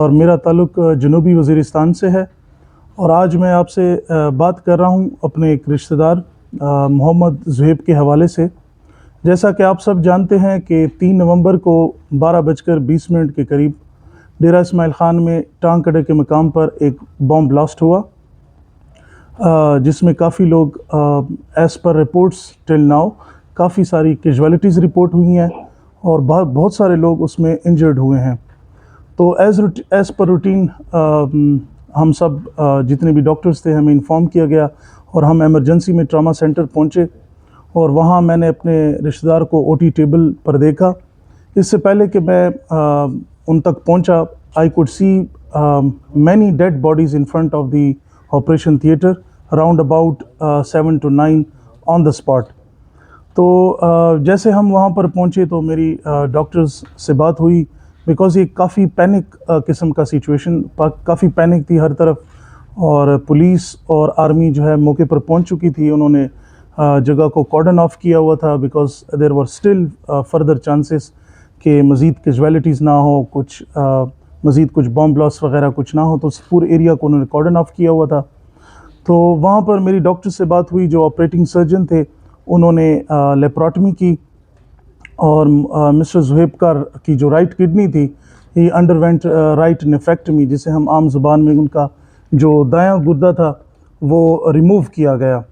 और मेरा ताल्लुक़ जनूबी वज़ीरिस्तान से है। और आज मैं आपसे बात कर रहा हूँ अपने एक रिश्तेदार मोहम्मद ज़ुहैब के हवाले से। जैसा कि आप सब जानते हैं कि 3 नवंबर को 12:20 के करीब डेरा इस्माइल ख़ान में टांग कड़े के मकाम पर एक बॉम्ब ब्लास्ट हुआ, जिसमें काफ़ी लोग as per reports till now काफ़ी सारी कैजुअलिटीज़ रिपोर्ट हुई हैं और बहुत सारे लोग उसमें इंजर्ड हुए हैं। तो एज़ पर रूटीन हम सब जितने भी डॉक्टर्स थे हमें इन्फॉर्म किया गया और हम एमरजेंसी में ट्रामा सेंटर पहुँचे और वहाँ मैंने अपने रिश्तेदार को ओटी टेबल पर देखा। इससे पहले कि मैं उन तक पहुँचा, आई could see many dead bodies in front of the operation theatre, around about 7 to 9 on the spot. तो जैसे हम वहाँ पर पहुँचे तो मेरी डॉक्टर्स से बात हुई, बिकॉज़ ये काफ़ी पैनिक किस्म का सिचुएशन, काफ़ी पैनिक थी हर तरफ और पुलिस और आर्मी जो है मौके पर पहुँच चुकी थी। उन्होंने जगह को कॉर्डन ऑफ किया हुआ था, because there were still further chances कि मज़ीद कैजुअलिटीज़ ना हो, कुछ मज़ीद कुछ बॉम्ब ब्लास्ट वगैरह कुछ ना हो, तो उस पूरे एरिया को उन्होंने कॉर्डन ऑफ किया हुआ था। तो वहाँ पर मेरी डॉक्टर से बात हुई, जो ऑपरेटिंग सर्जन थे, उन्होंने लेप्रोटमी की और मिस्टर ज़ुहैब की जो राइट किडनी थी, ही अंडरवेंट राइट नेफ्रेक्टमी, जिसे हम आम ज़ुबान में उनका जो दायां गुर्दा था वो रिमूव किया गया।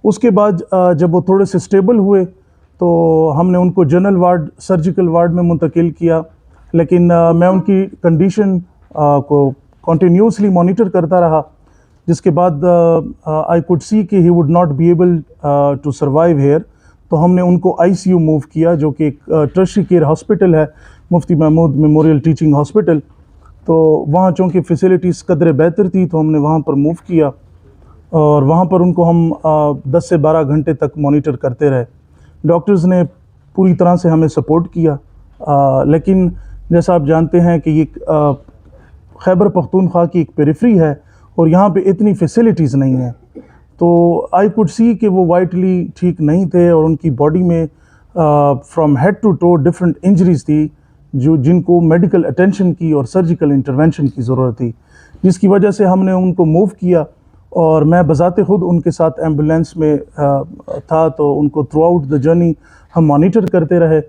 उसके बाद जब वो थोड़े से स्टेबल हुए तो हमने उनको जनरल वार्ड, सर्जिकल वार्ड में मुंतकिल किया, लेकिन मैं उनकी कंडीशन को कंटिन्यूसली मॉनिटर करता रहा, जिसके बाद आई कुड सी कि he would not be able to survive here. तो हमने उनको आईसीयू मूव किया, जो कि एक टर्शरी केयर हॉस्पिटल है, मुफ्ती महमूद मेमोरियल टीचिंग हॉस्पिटल। तो वहाँ चूँकि फ़ैसिलिटीज़ कदरे बेहतर थी तो हमने वहाँ पर मूव किया और वहाँ पर उनको हम 10 से 12 घंटे तक मॉनिटर करते रहे। डॉक्टर्स ने पूरी तरह से हमें सपोर्ट किया, लेकिन जैसा आप जानते हैं कि ये खैबर पख्तूनख्वा की एक पेरिफेरी है और यहाँ पे इतनी फैसिलिटीज़ नहीं हैं। तो आई कुड सी कि वो वाइटली ठीक नहीं थे और उनकी बॉडी में from head to toe different injuries थी, जिनको मेडिकल अटेंशन की और सर्जिकल इंटरवेंशन की ज़रूरत थी, जिसकी वजह से हमने उनको मूव किया। और मैं बज़ाते ख़ुद उनके साथ एम्बुलेंस में था, तो उनको थ्रू आउट द जर्नी हम मॉनिटर करते रहे।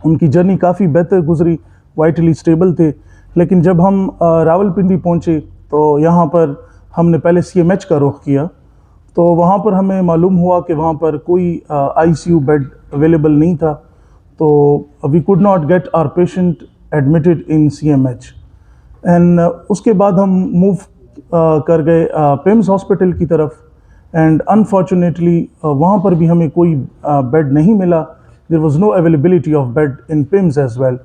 उनकी जर्नी काफ़ी बेहतर गुजरी, वाइटली स्टेबल थे। लेकिन जब हम रावलपिंडी पहुँचे तो यहाँ पर हमने पहले सीएमएच का रुख किया, तो वहाँ पर हमें मालूम हुआ कि वहाँ पर कोई आईसीयू बेड अवेलेबल नहीं था, तो we could not get our patient admitted in CMH. And उसके बाद हम मूव कर गए पिम्स हॉस्पिटल की तरफ, एंड अनफॉर्चुनेटली वहाँ पर भी हमें कोई बेड नहीं मिला। There was no availability of bed in PIMS as well.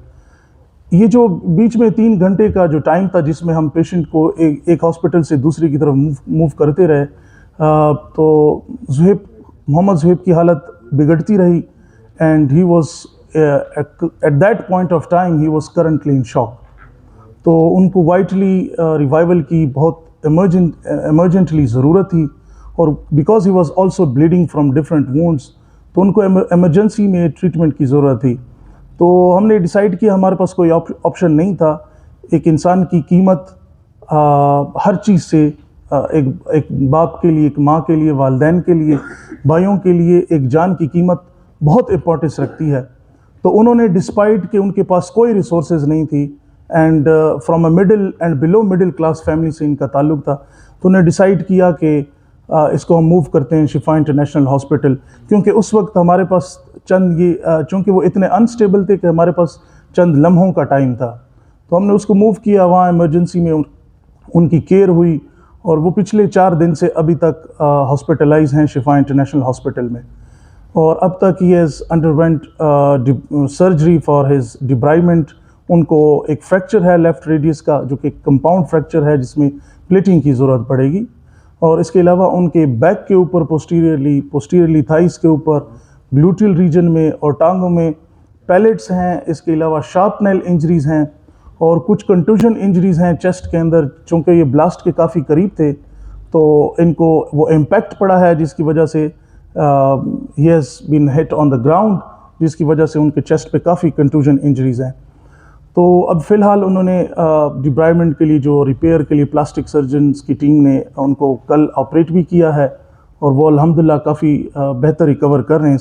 ये जो बीच में 3 घंटे का जो टाइम था जिसमें हम पेशेंट को एक हॉस्पिटल से दूसरी की तरफ मूव करते रहे, तो मोहम्मद ज़ुहैब की हालत बिगड़ती रही and he was at that point of time he was currently in shock. तो उनको वाइटली रिवाइवल की बहुत इमरजेंटली ज़रूरत थी, और because he was also bleeding from different wounds, तो उनको इमरजेंसी में ट्रीटमेंट की ज़रूरत थी। तो हमने डिसाइड किया, हमारे पास कोई ऑप्शन नहीं था। एक इंसान की कीमत हर चीज़ से, एक बाप के लिए, एक माँ के लिए, वालिदैन के लिए, भाइयों के लिए एक जान की कीमत बहुत इम्पोर्टेंस रखती है। तो उन्होंने डिस्पाइट कि उनके पास कोई रिसोर्सेज नहीं थी, and from a middle and below middle class family से इनका ताल्लुक़ था, तो उन्होंने डिसाइड किया कि इसको हम मूव करते हैं शिफा इंटरनेशनल हॉस्पिटल, क्योंकि उस वक्त हमारे पास चूँकि वो इतने अनस्टेबल थे कि हमारे पास चंद लम्हों का टाइम था। तो हमने उसको मूव किया, वहाँ इमरजेंसी में उनकी केयर हुई और वो पिछले 4 दिन से अभी तक हॉस्पिटलाइज हैं शिफा इंटरनेशनल हॉस्पिटल में। और अब तक he has underwent surgery for his debridement. उनको एक फ्रैक्चर है लेफ़्ट रेडियस का, जो कि कंपाउंड फ्रैक्चर है जिसमें प्लेटिंग की ज़रूरत पड़ेगी। और इसके अलावा उनके बैक के ऊपर पोस्टीरियरली थाइस के ऊपर, ग्लूटियल रीजन में और टांगों में पैलेट्स हैं। इसके अलावा शार्प नेल इंजरीज़ हैं और कुछ कंटूजन इंजरीज़ हैं चेस्ट के अंदर, चूँकि ये ब्लास्ट के काफ़ी करीब थे तो इनको वो इम्पैक्ट पड़ा है, जिसकी वजह से he has been hit on the ground, जिसकी वजह से उनके चेस्ट पे काफ़ी कंटूजन इंजरीज़ हैं। तो अब फ़िलहाल उन्होंने डिब्राइमेंट के लिए, जो रिपेयर के लिए प्लास्टिक सर्जन्स की टीम ने उनको कल ऑपरेट भी किया है और वो अल्हम्दुलिल्लाह काफ़ी बेहतर रिकवर कर रहे हैं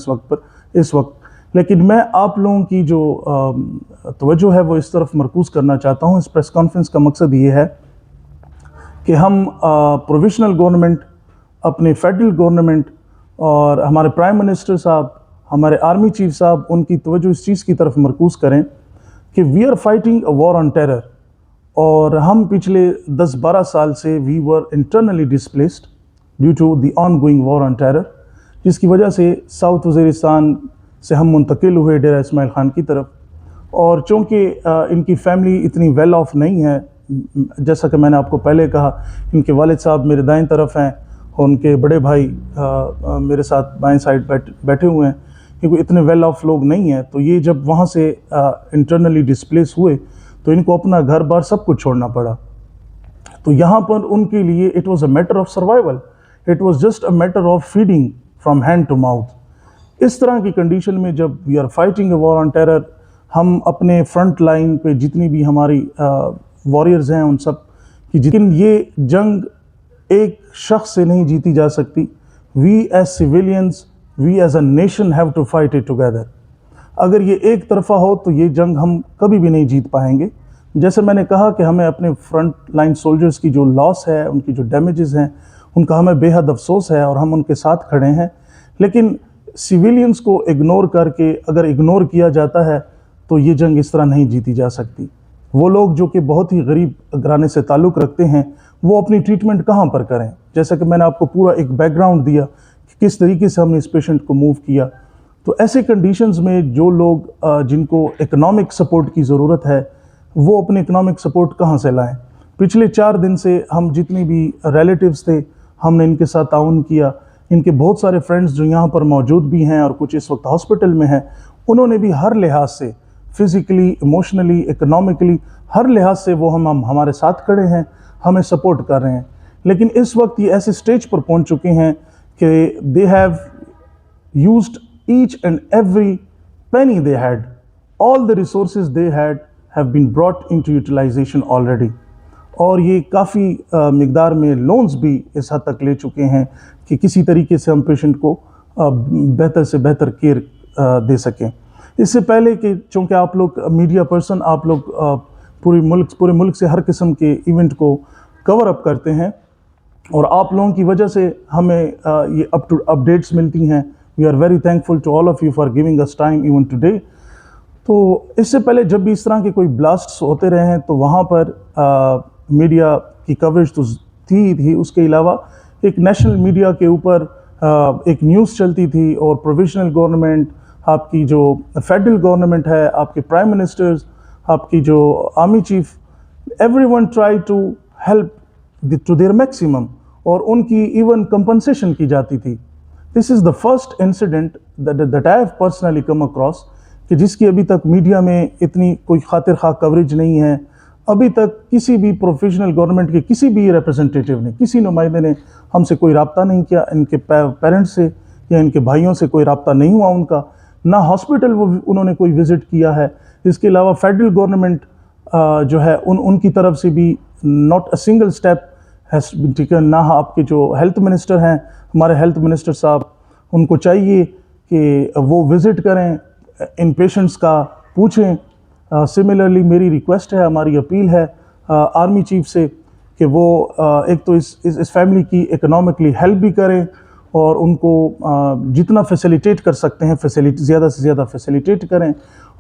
इस वक्त। लेकिन मैं आप लोगों की जो तवज्जो है वो इस तरफ मरकूज़ करना चाहता हूँ। इस प्रेस कॉन्फ्रेंस का मकसद ये है कि हम प्रोविजनल गवर्नमेंट, अपने फेडरल गवर्नमेंट और हमारे प्राइम मिनिस्टर साहब, हमारे आर्मी चीफ साहब, उनकी तवज्जो इस चीज़ की तरफ मरकूज़ करें कि we are fighting a war on terror. और हम पिछले 10-12 साल से we were internally displaced due to the ongoing war on terror, जिसकी वजह से साउथ वज़ीरिस्तान से हम मुंतकिल हुए डेरा इस्माइल ख़ान की तरफ। और चूँकि इनकी फैमिली इतनी वेल ऑफ नहीं है, जैसा कि मैंने आपको पहले कहा, इनके वालिद साहब मेरे दाएं तरफ हैं और उनके बड़े भाई मेरे साथ बाएं साइड बैठे हुए हैं, क्योंकि इतने वेल ऑफ लोग नहीं हैं। तो ये जब वहाँ से इंटरनली डिस्प्लेस हुए तो इनको अपना घर बार सब कुछ छोड़ना पड़ा। तो यहाँ पर उनके लिए it was a matter of survival, it was just a matter of feeding from hand to mouth. इस तरह की कंडीशन में जब we are fighting a war on terror, हम अपने फ्रंट लाइन पे जितनी भी हमारी वॉरियर्स हैं उन सब की, लेकिन ये जंग एक शख्स से नहीं जीती जा सकती। We as civilians, we as a nation have to fight it together. अगर ये एक तरफा हो तो ये जंग हम कभी भी नहीं जीत पाएंगे। जैसे मैंने कहा कि हमें अपने फ्रंट लाइन सोल्जर्स की जो लॉस है, उनकी जो डैमेजेस हैं, उनका हमें बेहद अफसोस है और हम उनके साथ खड़े हैं। लेकिन सिविलियंस को इग्नोर करके, अगर इग्नोर किया जाता है तो ये जंग इस तरह नहीं जीती जा सकती। वो लोग जो कि बहुत ही गरीब घराने से ताल्लुक़ रखते हैं, वो अपनी ट्रीटमेंट कहाँ पर करें? जैसा कि मैंने आपको पूरा एक बैकग्राउंड दिया कि किस तरीके से हमने इस पेशेंट को मूव किया। तो ऐसे कंडीशंस में जो लोग जिनको इकोनॉमिक सपोर्ट की ज़रूरत है, वो अपने इकोनॉमिक सपोर्ट कहाँ से लाएं? पिछले 4 दिन से हम जितनी भी रिलेटिव्स थे, हमने इनके साथ ताउन किया। इनके बहुत सारे फ्रेंड्स जो यहाँ पर मौजूद भी हैं और कुछ इस वक्त हॉस्पिटल में हैं, उन्होंने भी हर लिहाज से, फिज़िकली, इमोशनली, इकोनॉमिकली, हर लिहाज से वो हम हमारे साथ खड़े हैं, हमें सपोर्ट कर रहे हैं। लेकिन इस वक्त ये ऐसे स्टेज पर पहुँच चुके हैं कि they have used each and every penny they had, all the resources they had have been brought into utilization already। और ये काफ़ी मिकदार में लोन्स भी इस हद तक ले चुके हैं कि किसी तरीके से हम पेशेंट को बेहतर से बेहतर केयर दे सकें। इससे पहले कि, चूँकि आप लोग मीडिया पर्सन, आप लोग पूरे मुल्क से हर किस्म के इवेंट को कवर अप करते हैं और आप लोगों की वजह से हमें ये अपडेट्स मिलती हैं। We are very thankful to all of you for giving us time even today. तो इससे पहले जब भी इस तरह के कोई ब्लास्ट्स होते रहे हैं तो वहाँ पर मीडिया की कवरेज तो थी, उसके अलावा एक नेशनल मीडिया के ऊपर एक न्यूज़ चलती थी और प्रोविजनल गवर्नमेंट, आपकी जो फेडरल गवर्नमेंट है, आपके प्राइम मिनिस्टर्स, आपकी जो army chief, everyone try to help to their maximum, और उनकी इवन कंपनसेशन की जाती थी। This is the first incident that I have personally come across, कि जिसकी अभी तक मीडिया में इतनी कोई खातिर खा कवरेज नहीं है। अभी तक किसी भी प्रोफेशनल गवर्नमेंट के किसी भी रिप्रेजेंटेटिव ने, किसी नुमाइंदे ने हमसे कोई रब्ता नहीं किया, इनके पेरेंट्स से या इनके भाइयों से कोई रब्ता नहीं हुआ उनका, ना हॉस्पिटल उन्होंने कोई विज़िट किया है। इसके अलावा फेडरल गवर्नमेंट जो है उनकी तरफ से भी not a single step has been taken. ना आपके जो हेल्थ मिनिस्टर हैं, हमारे हेल्थ मिनिस्टर साहब, उनको चाहिए कि वो विज़िट करें, इन पेशेंट्स का पूछें। सिमिलरली मेरी रिक्वेस्ट है, हमारी अपील है आर्मी चीफ से कि वो एक तो इस फैमिली की इकोनॉमिकली हेल्प भी करें और उनको जितना फैसिलिटेट कर सकते हैं ज़्यादा से ज़्यादा फैसिलिटेट करें।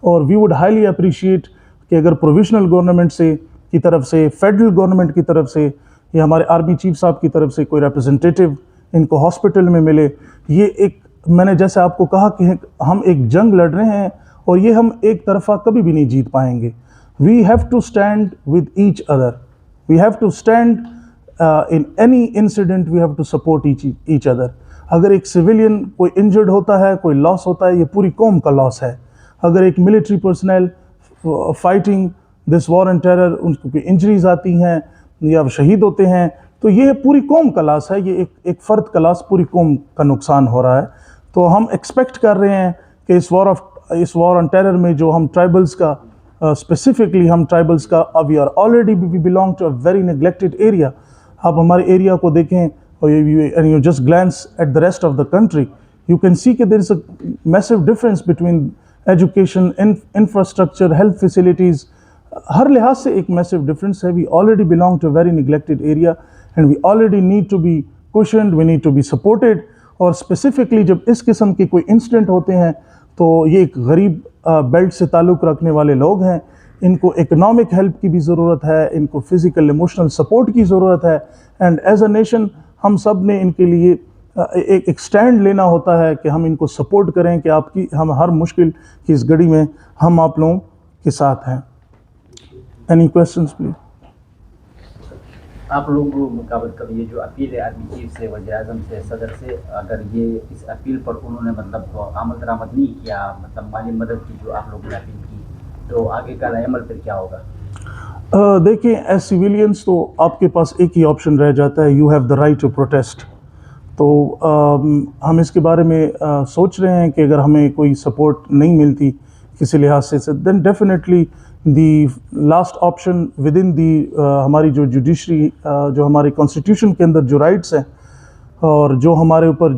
और वी वुड हाईली अप्रिशिएट कि अगर प्रोविजनल गवर्नमेंट से की तरफ से, फेडरल गवर्नमेंट की तरफ से या हमारे आर्मी चीफ साहब की तरफ से कोई रिप्रेजेंटेटिव इनको हॉस्पिटल में मिले। ये एक, मैंने जैसे आपको कहा कि हम एक जंग लड़ रहे हैं और ये हम एक तरफा कभी भी नहीं जीत पाएंगे। We have to stand with each other, we have to stand in any incident, we have to support each other. अगर एक सिविलियन कोई इंजर्ड होता है, कोई लॉस होता है, ये पूरी कौम का लॉस है। अगर एक military personnel fighting this war and terror, उनको इंजरीज आती हैं या शहीद होते हैं, तो ये पूरी कौम का लॉस है, ये एक फ़र्द का लॉस, पूरी कौम का नुकसान हो रहा है। तो हम एक्सपेक्ट कर रहे हैं कि इस वॉर ऑन टेरर में जो हम ट्राइबल्स का स्पेसिफिकली हम ट्राइबल्स का we are already we belong to a very neglected area. आप हमारे एरिया को देखें and you just glance at the rest of the country, you can see कि there is a massive difference between education, infrastructure, health facilities, हर लिहाज से एक massive difference है। We already belong to a very neglected area and we already need to be cushioned, we need to be supported. और specifically जब इस किस्म के कोई इंसिडेंट होते हैं तो ये एक गरीब बेल्ट से ताल्लुक़ रखने वाले लोग हैं, इनको इकोनॉमिक हेल्प की भी ज़रूरत है, इनको फिज़िकल इमोशनल सपोर्ट की ज़रूरत है। एंड एज अ नेशन हम सब ने इनके लिए एक स्टैंड लेना होता है कि हम इनको सपोर्ट करें कि हम हर मुश्किल की इस घड़ी में हम आप लोगों के साथ हैं। Any questions please? आप लोग मतलब ये जो अपील है आर्मी चीफ से, वज़ीर-ए-आज़म से, सदर से, अगर ये इस अपील पर उन्होंने मतलब आमद दरामद नहीं किया, मतलब माली मदद की जो आप लोगों ने अपील की, तो आगे का अमल फिर क्या होगा? देखिए, एज सिविलियंस तो आपके पास एक ही ऑप्शन रह जाता है, you have the right to protest. तो हम इसके बारे में सोच रहे हैं कि अगर हमें कोई सपोर्ट नहीं मिलती किसी लिहाज से, then definitely the last option within the हमारी जो जुडिशरी, जो हमारे कॉन्स्टिट्यूशन के अंदर जो राइट्स हैं और जो हमारे ऊपर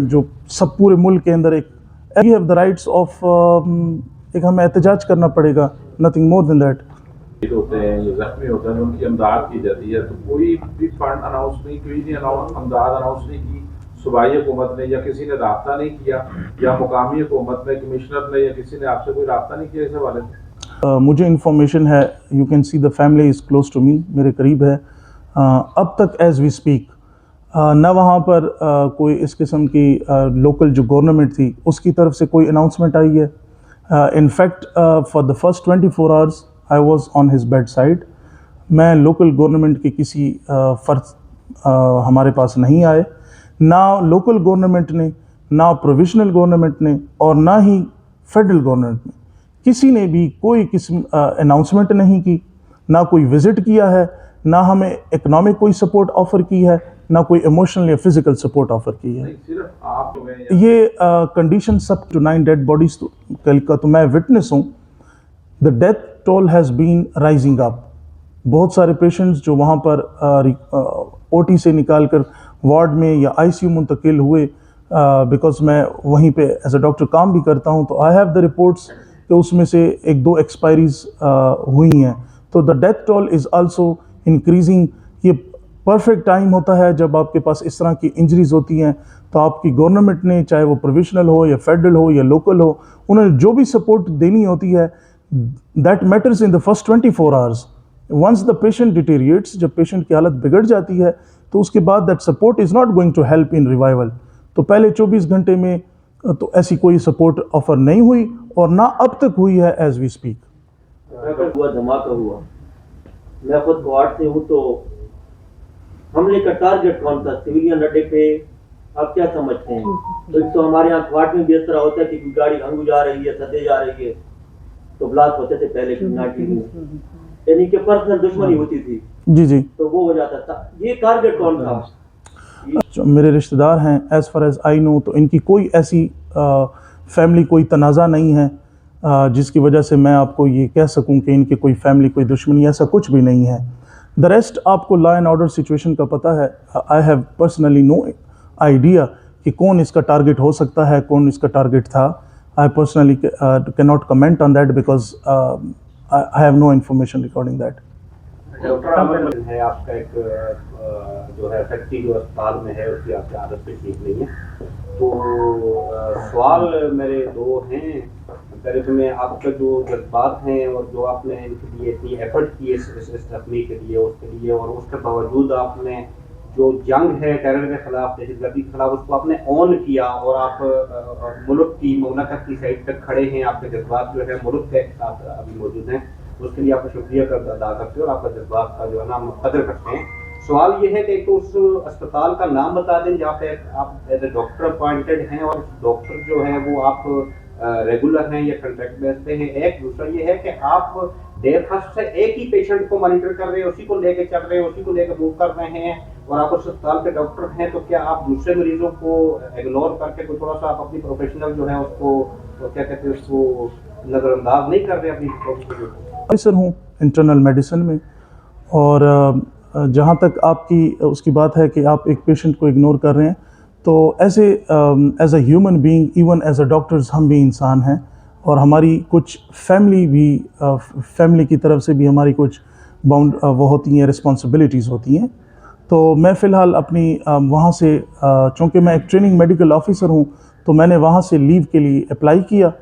जो सब पूरे मुल्क के अंदर एक we have the rights of, एक हमें एहतजाज करना पड़ेगा, नथिंग मोर देन दैट। होते हैं जो जख्मी होते हैं उनकी इमदाद की जाती है, तो कोई भी फंड अनाउंस नहीं, कोई नहीं इमदाद अनाउंस नहीं की सूबाई हुकूमत ने, या किसी ने रब्ता नहीं किया, या मुकामी हुकूमत ने, कमिश्नर ने, या किसी ने आपसे कोई रब्ता नहीं किया इस हवाले से? मुझे इंफॉर्मेशन है, you can see the family is close to me, मेरे करीब है। अब तक एज वी स्पीक न वहाँ पर कोई इस किस्म की लोकल जो गवर्नमेंट थी उसकी तरफ से कोई अनाउंसमेंट आई है। In fact for the first 24 hours I was on his bed side. मैं लोकल गवर्नमेंट के किसी फ़र्ज हमारे पास नहीं आए, ना लोकल गवर्नमेंट ने, ना प्रोविजनल गवर्नमेंट ने, और ना ही फेडरल गवर्नमेंट ने, किसी ने भी कोई किस्म अनाउंसमेंट नहीं की, ना कोई विज़िट किया है, ना हमें इकनॉमिक कोई सपोर्ट ऑफ़र की है, ना कोई इमोशनल या फिज़िकल सपोर्ट ऑफ़र की है। सिर्फ आप ये कंडीशन सब टू 9 डेड बॉडीज़ का तो मैं विटनेस हूँ। The death toll has been rising up. बहुत सारे पेशेंट्स जो वहाँ पर ओटी से निकाल कर वार्ड में या आईसीयू मुंतकिल हुए, बिकॉज मैं वहीं पे एज अ डॉक्टर काम भी करता हूँ, तो आई हैव द रिपोर्ट्स कि उसमें से 1-2 एक्सपायरीज हुई हैं। तो the death toll is also increasing. ये परफेक्ट टाइम होता है जब आपके पास इस तरह की इंजरीज होती हैं, तो आपकी गवर्नमेंट ने, चाहे वो प्रोविजनल हो या फेडरल हो या लोकल हो, उन्हें जो भी सपोर्ट देनी होती है, that matters in the first 24 hours. Once the patient deteriorates, जब पेशेंट की हालत बिगड़ जाती है, तो उसके बाद that support is not going to help in revival. तो पहले 24 घंटे में तो ऐसी कोई सपोर्ट ऑफर नहीं हुई और ना अब तक हुई है एज वी स्पीक। हुआ धमाका हुआ, मैं खुद क्वार्ट से हूँ, तो हमले का टारगेट कौन था? सिविलियन अड्डे पे। आप क्या समझते हैं? तो एक तो हमारे यहाँ क्वार्ट में भी इस तरह होता है कि कोई गाड़ी हंगू जा रही है, सदे जा रही है, तो ब्लास्ट होते थे पहले यानी कि पर्सनल दुश्मनी होती थी, जी, तो वो हो जाता था। ये टारगेट कौन था? जो मेरे रिश्तेदार हैं, as far as I know, तो इनकी कोई ऐसी फैमिली कोई तनाज़ा नहीं है जिसकी वजह से मैं आपको ये कह सकूं कि इनकी कोई फैमिली, कोई दुश्मनी, ऐसा कुछ भी नहीं है। द रेस्ट आपको लॉ एंड ऑर्डर सिचुएशन का पता है। आई हैव पर्सनली नो आइडिया कि कौन इसका टारगेट हो सकता है, कौन इसका टारगेट था। I personally can not comment on that because I have no information regarding that. Doctor है आपका एक जो है फैक्ट्री जो अस्पताल में है, उसकी आपकी आदत भी ठीक नहीं है, तो सवाल मेरे दो हैं। पहले तो मैं आपका जो जज्बात हैं और जो आपने इनके लिए इतनी एफर्ट की इस तकनीक के लिए, उसके लिए, और उसके बावजूद आपने जो जंग है टेरर के खिलाफ, दहशतगर्दी के खिलाफ, उसको आपने ऑन किया और आप मुल्क की ममलकत की साइड तक खड़े हैं। आपके जज्बात जो है मुल्क के साथ अभी मौजूद हैं, उसके लिए आपका शुक्रिया अदा करते हैं और आपका जज्बात का जो है ना हम कदर करते हैं। सवाल ये है कि एक तो उस अस्पताल का नाम बता दें जहाँ पे आप एज ए डॉक्टर अपॉइंटेड हैं, और डॉक्टर जो है वो आप रेगुलर हैं या कॉन्ट्रैक्ट बेस पे हैं। एक दूसरा ये है कि आप देर फर्स्ट से एक ही पेशेंट को मॉनिटर कर रहे हैं, उसी को लेके चल रहे हैं, उसी को लेके मूव कर रहे हैं, और आप उस अस्पताल के डॉक्टर हैं, तो क्या आप दूसरे मरीजों को इग्नोर करके कोई थोड़ा सा आप अपनी प्रोफेशनल जो है उसको क्या कहते हैं उसको नज़रअंदाज नहीं कर रहे अपनी रिस्पॉन्सिबिलिटी को? ऑफिसर हूँ इंटरनल मेडिसिन में, और जहाँ तक आपकी उसकी बात है कि आप एक पेशेंट को इग्नोर कर रहे हैं, तो as a human being, even as a doctors, हम भी इंसान हैं, और हमारी कुछ फैमिली की तरफ से भी हमारी कुछ वो होती हैं, रिस्पॉन्सिबिलिटीज़ होती हैं। तो मैं फ़िलहाल अपनी वहाँ से, चूँकि मैं एक ट्रेनिंग मेडिकल ऑफिसर हूँ, तो मैंने वहाँ से लीव के लिए अप्लाई किया,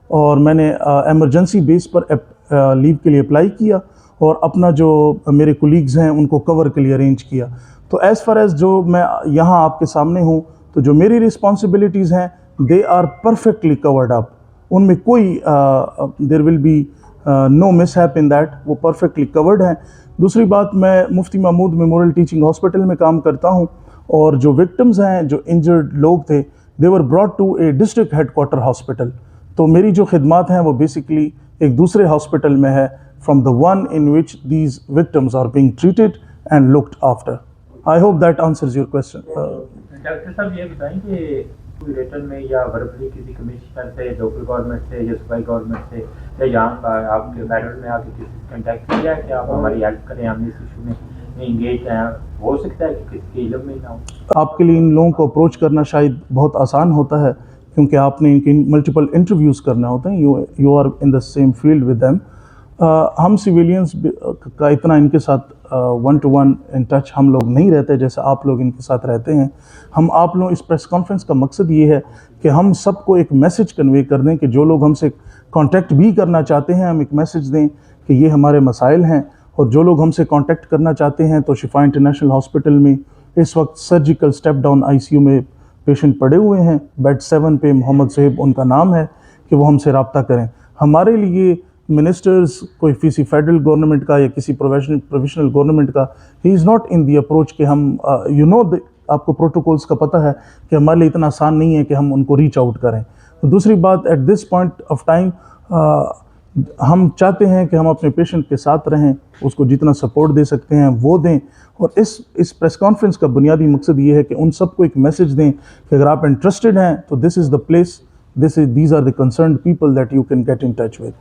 और मैंने एमरजेंसी बेस पर लीव के लिए अप्लाई किया, और अपना जो मेरे कोलीग्स हैं उनको कवर के लिए अरेंज किया। तो एज़ फार एज़ जो मैं यहाँ आपके सामने हूँ, तो जो मेरी रिस्पॉन्सिबिलिटीज़ हैं, they are perfectly covered up. उनमें कोई there will be no mishap in that, वो परफेक्टली कवर्ड हैं। दूसरी बात, मैं Mufti Mahmood memorial teaching hospital में काम करता हूँ, और जो विक्टिम्स हैं, जो इंजर्ड लोग थे, they were brought to a district headquarter hospital. तो मेरी जो खिदमात हैं वो बेसिकली एक दूसरे हॉस्पिटल में है, from the one in which these victims are being treated and looked after. I hope that answers your question. Doctor साहब, ये बताएं कि कोई रिटर्न में या वर्बली किसी कमिश्नर से, लोकल गवर्नमेंट से या सूबाई गवर्नमेंट से, या यहाँ आपके फेडरल में आके किसी से कॉन्टैक्ट किया है कि आप हमारी हेल्प करें, हम इस इशू में इंगेज हैं? हो सकता है कि किसी के इल्म में ना हो। आपके लिए इन लोगों को अप्रोच करना शायद बहुत आसान होता है, क्योंकि आपने इनके मल्टीपल इंटरव्यूज़ करना होते हैं, you are in the same field with them. हम सिविलियंस का इतना इनके साथ 1-to-1 इन टच हम लोग नहीं रहते जैसे आप लोग इनके साथ रहते हैं। हम आप लोग, इस प्रेस कॉन्फ्रेंस का मकसद ये है कि हम सबको एक मैसेज कन्वे कर दें कि जो लोग हमसे कांटेक्ट भी करना चाहते हैं, हम एक मैसेज दें कि ये हमारे मसाइल हैं, और जो लोग हमसे कांटेक्ट करना चाहते हैं, तो शिफा इंटरनेशनल हॉस्पिटल में इस वक्त सर्जिकल स्टेप डाउन ICU में पेशेंट पड़े हुए हैं। बेड 7 पे मोहम्मद सुहेब उनका नाम है, कि वो हमसे रब्ता करें। हमारे लिए मिनिस्टर्स, कोई किसी फेडरल गवर्नमेंट का या किसी प्रोविजनल गवर्नमेंट का, he is not in the approach कि हम आपको प्रोटोकॉल्स का पता है कि हमारे लिए इतना आसान नहीं है कि हम उनको रीच आउट करें। तो दूसरी बात, at this point of time हम चाहते हैं कि हम अपने पेशेंट के साथ रहें, उसको जितना सपोर्ट दे सकते हैं वो दें, और इस प्रेस कॉन्फ्रेंस का बुनियादी मकसद ये है कि उन सबको एक मैसेज दें कि अगर आप इंटरेस्टेड हैं तो this is the place, these are the concerned people that you can get in touch with.